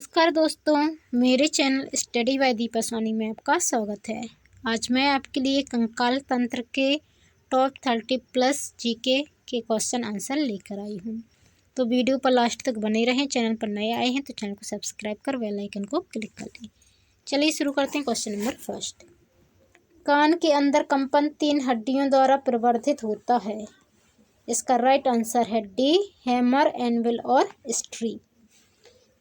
नमस्कार दोस्तों, मेरे channel study by Deepa Soni में आपका स्वागत है। आज मैं आपके लिए कंकाल तंत्र के टॉप 30+ जीके के क्वेश्चन आंसर लेकर आई हूँ। तो वीडियो पर लास्ट तक बने रहें। चैनल पर नए आए हैं तो चैनल को सब्सक्राइब कर बेल आइकन को क्लिक कर दें। चलिए शुरू करते हैं। क्वेश्चन नंबर फर्स्ट, कान के अंदर कंपन 3 हड्डियों द्वारा प्रवर्धित होता है। इसका राइट आंसर है डी, हैमर, एनविल और स्ट्री।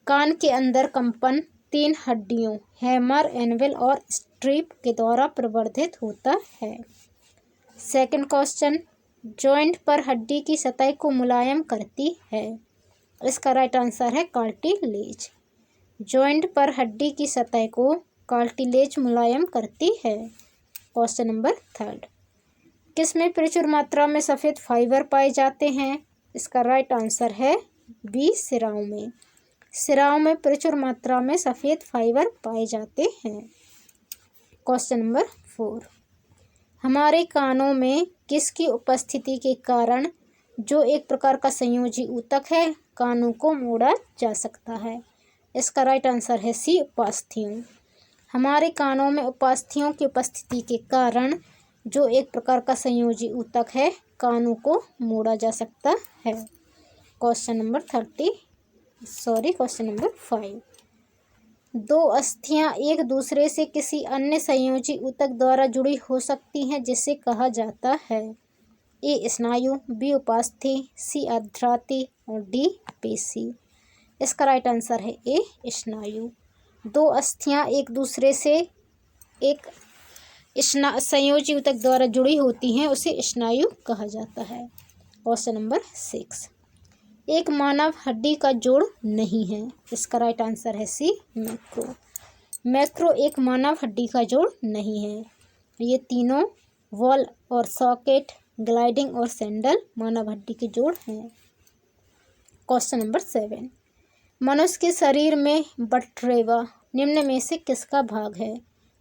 कान के अंदर कंपन 3 हड्डियों हैमर, एनविल और स्ट्रिप के द्वारा प्रवर्धित होता है। सेकंड क्वेश्चन, जॉइंट पर हड्डी की सतह को मुलायम करती है। इसका राइट आंसर है कार्टिलेज। जॉइंट पर हड्डी की सतह को कार्टिलेज मुलायम करती है। क्वेश्चन नंबर थर्ड, किसमें प्रचुर मात्रा में सफ़ेद फाइबर पाए जाते हैं। इसका राइट आंसर है बी, सिराओं में। सिराओं में प्रचुर मात्रा में सफ़ेद फाइबर पाए जाते हैं। क्वेश्चन नंबर 4, हमारे कानों में किसकी उपस्थिति के कारण जो एक प्रकार का संयोजी ऊतक है, कानों को मोड़ा जा सकता है। इसका राइट आंसर है सी, उपास्थियों। हमारे कानों में उपास्थियों की उपस्थिति के कारण जो एक प्रकार का संयोजी ऊतक है, कानों को मोड़ा जा सकता है। क्वेश्चन नंबर 5, 2 अस्थियां एक दूसरे से किसी अन्य संयोजी ऊतक द्वारा जुड़ी हो सकती हैं, जिसे कहा जाता है। ए, स्नायु, बी, उपास्थि, सी, अर्धराति और डी, पेशी। इसका राइट आंसर है ए, स्नायु। 2 अस्थियां एक दूसरे से एक संयोजी ऊतक द्वारा जुड़ी होती हैं, उसे स्नायु कहा जाता है। क्वेश्चन नंबर 6, एक मानव हड्डी का जोड़ नहीं है। इसका राइट आंसर है सी, मैक्रो। मैक्रो एक मानव हड्डी का जोड़ नहीं है। ये तीनों वॉल और सॉकेट, ग्लाइडिंग और सैंडल मानव हड्डी के जोड़ हैं। क्वेश्चन नंबर 7, मनुष्य के शरीर में बट्रेवा निम्न में से किसका भाग है।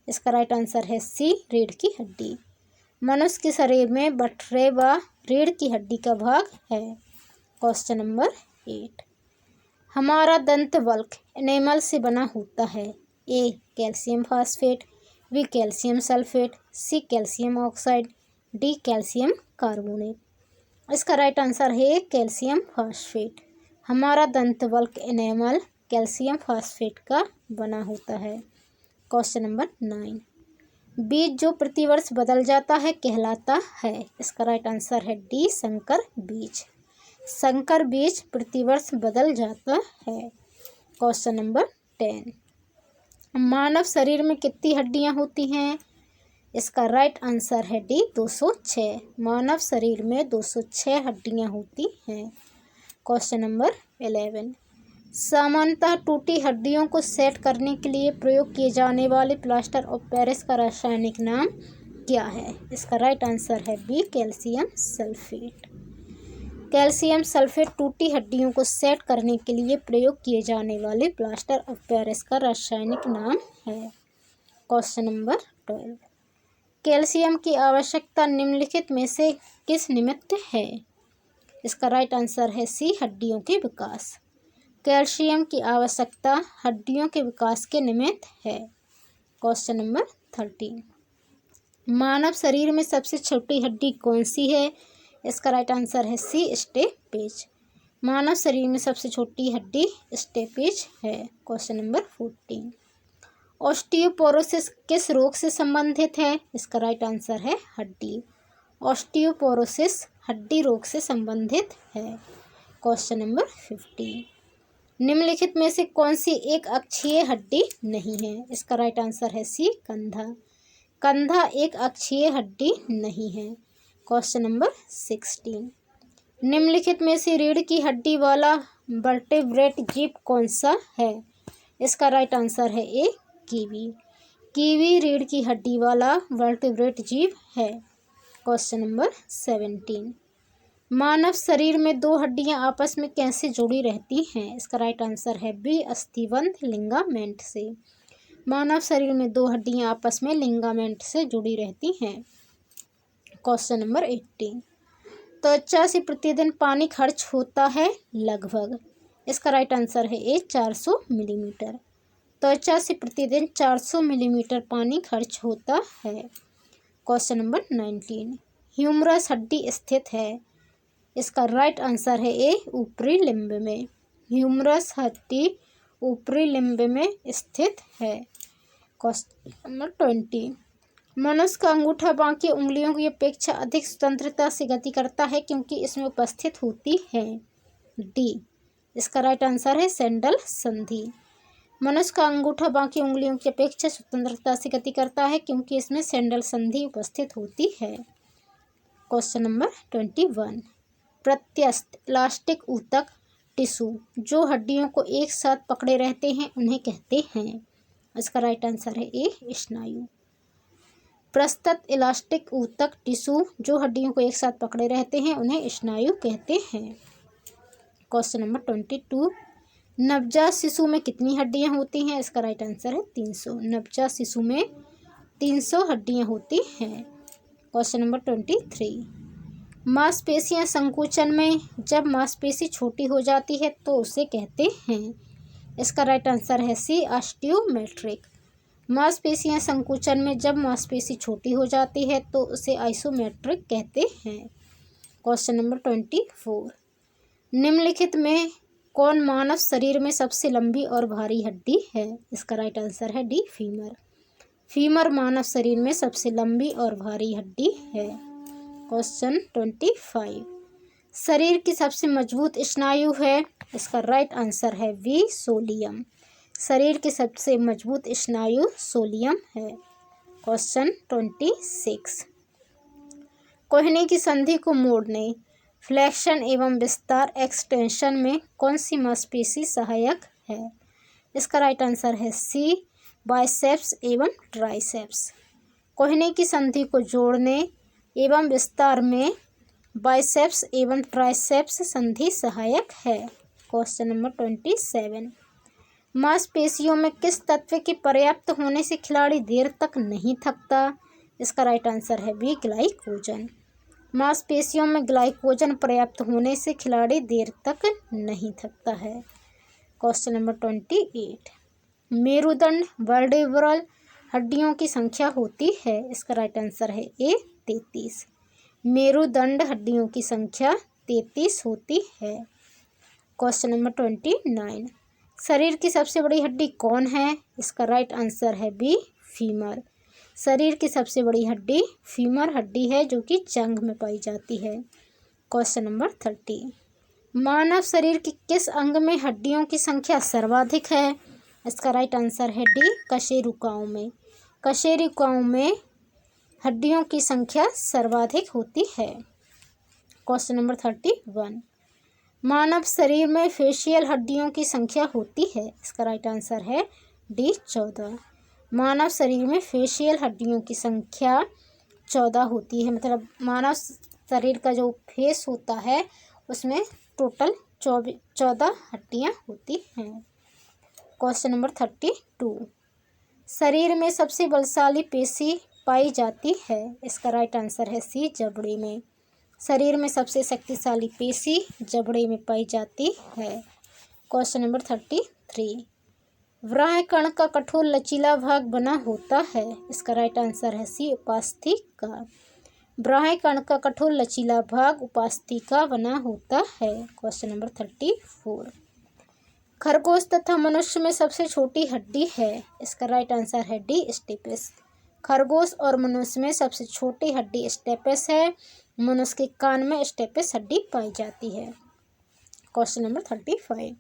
इसका राइट आंसर है सी, रीढ़ की हड्डी। मनुष्य के शरीर में बट्रेवा रीढ़ की हड्डी का भाग है। क्वेश्चन नंबर 8, हमारा दंत वल्क एनेमल से बना होता है। A, calcium phosphate, B, calcium sulphate, C, calcium oxide, D, calcium carbonate. इसका राइट आंसर है कैल्शियम फास्फेट। हमारा दंत वल्क एनेमल कैल्शियम फास्फेट का बना होता है। क्वेश्चन नंबर 9, बीज जो प्रतिवर्ष बदल जाता है कहलाता है। इसका राइट आंसर है डी, संकर बीज। संकर बीज प्रतिवर्ष बदल जाता है। क्वेश्चन नंबर 10, मानव शरीर में कितनी हड्डियां होती हैं। इसका राइट आंसर है डी, 206। मानव शरीर में 206 हड्डियां होती हैं। क्वेश्चन नंबर 11, सामान्यतः टूटी हड्डियों को सेट करने के लिए प्रयोग किए जाने वाले प्लास्टर ऑफ पेरिस का रासायनिक नाम क्या है। इसका राइट आंसर है B, calcium sulphate. Calcium sulphate टूटी हड्डियों को सेट करने के लिए प्रयोग किए जाने वाले प्लास्टर ऑफ पेरिस का रासायनिक नाम है। क्वेश्चन नंबर 12, कैल्शियम की आवश्यकता निम्नलिखित में से किस निमित्त है। इसका राइट आंसर है सी, हड्डियों के विकास। कैल्शियम की आवश्यकता हड्डियों के विकास के निमित्त है। क्वेश्चन नंबर 13, मानव शरीर में सबसे छोटी हड्डी कौन सी है। इसका राइट आंसर है सी, स्टेपेज। मानव शरीर में सबसे छोटी हड्डी स्टेपेज है। क्वेश्चन नंबर 14, ऑस्टियोपोरोसिस किस रोग से संबंधित है। इसका राइट आंसर है हड्डी। ऑस्टियोपोरोसिस हड्डी रोग से संबंधित है। क्वेश्चन नंबर 15, निम्नलिखित में से कौन सी एक अक्षीय हड्डी नहीं है। इसका राइट आंसर है सी, कंधा। कंधा एक अक्षीय हड्डी नहीं है। क्वेश्चन नंबर 16, निम्नलिखित में से रीढ़ की हड्डी वाला वर्टेब्रेट जीव कौन सा है। इसका राइट आंसर है ए, कीवी। कीवी रीढ़ की हड्डी वाला वर्टेब्रेट जीव है। क्वेश्चन नंबर 17, मानव शरीर में 2 हड्डियां आपस में कैसे जुड़ी रहती हैं। इसका राइट आंसर है बी, अस्थिबंध लिगामेंट से। मानव शरीर में 2 हड्डियां आपस में लिगामेंट से जुड़ी रहती हैं। क्वेश्चन नंबर 18, त्वचा से प्रतिदिन पानी खर्च होता है लगभग। इसका राइट आंसर है ए 400 मिलीमीटर। त्वचा से प्रतिदिन 400 मिलीमीटर पानी खर्च होता है। क्वेश्चन नंबर 19, ह्यूमरस हड्डी स्थित है। इसका राइट आंसर है ए ऊपरी लिम्ब में। ह्यूमरस हड्डी ऊपरी लिम्ब में स्थित है। क्वेश्चन नंबर 20, मनुष्य का अंगूठा बाकी उंगलियों की अपेक्षा अधिक स्वतंत्रता से गति करता है क्योंकि इसमें उपस्थित होती है। डी, इसका राइट आंसर है सैंडल संधि। मनुष्य का अंगूठा बाकी उंगलियों की अपेक्षा स्वतंत्रता से गति करता है क्योंकि इसमें सैंडल संधि उपस्थित होती है। क्वेश्चन नंबर 21, प्रत्यस्थ इलास्टिक ऊतक टिश्यू जो हड्डियों को एक साथ पकड़े रहते हैं उन्हें कहते हैं। इसका राइट आंसर है ए स्नायु। प्रस्तुत इलास्टिक ऊतक टिश्यू जो हड्डियों को एक साथ पकड़े रहते हैं उन्हें स्नायु कहते हैं। क्वेश्चन नंबर 22, नवजात शिशु में कितनी हड्डियां होती हैं? इसका राइट आंसर है 300। नवजात शिशु में 300 हड्डियां होती हैं। क्वेश्चन नंबर 23, मांसपेशियां संकुचन में जब मांसपेशी छोटी हो जाती है तो उसे कहते हैं। इसका राइट आंसर है सी ऑस्टियोमेट्रिक। मांसपेशियां संकुचन में जब मांसपेशी छोटी हो जाती है तो उसे आइसोमेट्रिक कहते हैं। क्वेश्चन नंबर 24, निम्नलिखित में कौन मानव शरीर में सबसे लंबी और भारी हड्डी है? इसका राइट आंसर है डी फीमर। फीमर मानव शरीर में सबसे लंबी और भारी हड्डी है। क्वेश्चन 25, शरीर की सबसे मजबूत स्नायु है? इसका राइट आंसर है वी सोलियम। शरीर की सबसे मजबूत स्नायु सोलियम है। क्वेश्चन 26, कोहनी की संधि को मोड़ने, फ्लेक्शन एवं विस्तार एक्सटेंशन में कौन सी मांसपेशी सहायक है? इसका राइट आंसर है सी बाइसेप्स एवं ट्राइसेप्स। कोहनी की संधि को जोड़ने एवं विस्तार में बाइसेप्स एवं ट्राइसेप्स संधि सहायक है। क्वेश्चन नंबर 27, मांसपेशियों में किस तत्व के पर्याप्त होने से खिलाड़ी देर तक नहीं थकता? इसका राइट आंसर है बी ग्लाइकोजन। मांसपेशियों में ग्लाइकोजन पर्याप्त होने से खिलाड़ी देर तक नहीं थकता है। क्वेश्चन नंबर 28, मेरुदंड वर्टेब्रल हड्डियों की संख्या होती है? इसका राइट आंसर है ए 33। मेरुदंड हड्डियों की संख्या 33 होती है। क्वेश्चन नंबर 29, शरीर की सबसे बड़ी हड्डी कौन है? इसका राइट आंसर है बी फीमर। शरीर की सबसे बड़ी हड्डी फीमर हड्डी है जो कि जंघ में पाई जाती है। क्वेश्चन नंबर 30, मानव शरीर के किस अंग में हड्डियों की संख्या सर्वाधिक है? इसका राइट आंसर है डी कशेरुकाओं में। कशेरुकाओं में हड्डियों की संख्या सर्वाधिक होती है। क्वेश्चन नंबर 31, मानव शरीर में फेशियल हड्डियों की संख्या होती है? इसका राइट आंसर है डी 14। मानव शरीर में फेशियल हड्डियों की संख्या 14 होती है। मतलब मानव शरीर का जो फेस होता है उसमें टोटल 14 हड्डियां होती हैं। क्वेश्चन नंबर 32, शरीर में सबसे बलशाली पेशी पाई जाती है? इसका राइट आंसर है सी जबड़े में। शरीर में सबसे शक्तिशाली पेशी जबड़े में पाई जाती है। क्वेश्चन नंबर 33, व्राह कण का कठोर लचीला भाग बना होता है? इसका राइट आंसर है सी उपास्थि का। व्राह कण का कठोर लचीला भाग उपास्थि का बना होता है। क्वेश्चन नंबर 34, खरगोश तथा मनुष्य में सबसे छोटी हड्डी है? इसका राइट आंसर है डी स्टेपिस। खरगोश और मनुष्य में सबसे छोटी हड्डी स्टेपिस है। मनुष्य के कान में स्टेपिस हड्डी पाई जाती है। क्वेश्चन नंबर 35,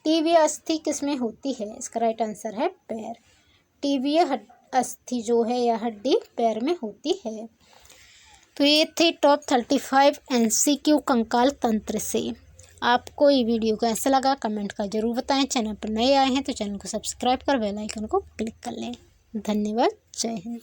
टीबिया अस्थि किसमें होती है? इसका राइट आंसर है पैर। टीबिया अस्थि जो है यह हड्डी पैर में होती है। तो ये थे टॉप 35 MCQ कंकाल तंत्र से। आपको ये वीडियो कैसा लगा कमेंट का जरूर बताएं। चैनल पर नए आए हैं तो चैनल को सब्सक्राइब कर बेल आइकन को क्लिक कर लें। धन्यवाद। जय हिंद।